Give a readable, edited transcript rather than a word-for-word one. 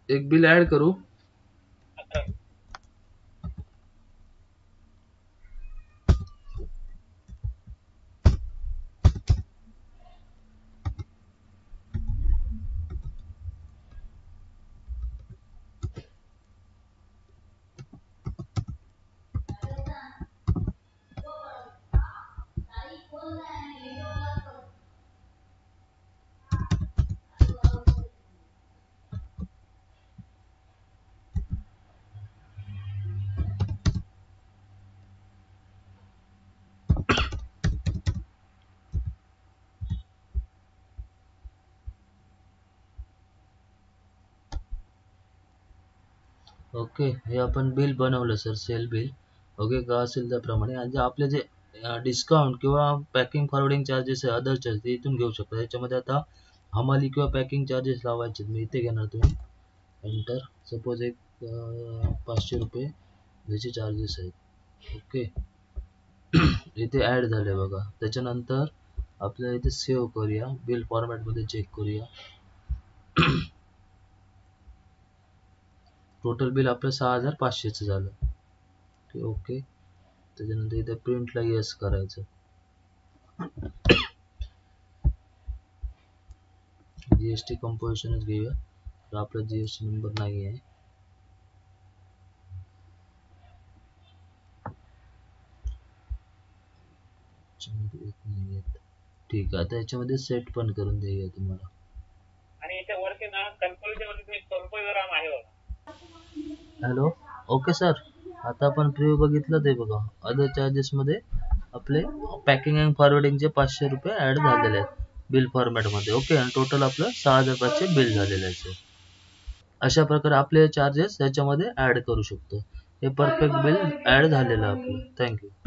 एक bill add करू. Okay, हे आपण बिल बनवलं सर, सेल बिल. ओके, का असेल त्याप्रमाणे. आणि आपले जे डिस्काउंट किंवा पॅकिंग फॉरवर्डिंग चार्जेस आहे, अदर चार्जेस इथून घेऊ शकता. याच्यामध्ये आता हमाली किंवा पॅकिंग चार्जेस लावायचे, मी इथे घेणार. तुम्ही एंटर. सपोज एक 500 रुपये याचे चार्जेस आहेत. ओके, इथे ऍड झाले बघा. त्याच्यानंतर आपल्याला इथे सेव्ह करूया, बिल फॉर्मॅट मध्ये चेक करूया. टोटल बिल आपलं 6500 झालं. ओके, त्याच्यानंतर इथे प्रिंटला येस करायचं. जीएसटी कंपोजिशनच घेऊया, तर आपला जीएसटी नंबर नाही आहे. ठीक आहे, आता याच्यामध्ये सेट पण करून देऊया तुम्हाला. आणि याच्यावरती ना कन्क्लुजन मध्ये स्वल्पविराम आहे बघा. हॅलो, ओके सर, आता आपण प्रिव्ह्यू बघितलं ते बघा. अदर चार्जेस मध्ये आपले पॅकिंग अँड फॉरवर्डिंगचे 500 रुपये ऍड झालेले आहेत बिल फॉर्मॅट मध्ये. ओके, आणि टोटल आपलं 6500 बिल झालेलं आहे. अशा प्रकारे आपले चार्जेस याच्यामध्ये ऍड करू शकतो. हे परफेक्ट बिल ऍड झालेलं आपलं. थँक्यू.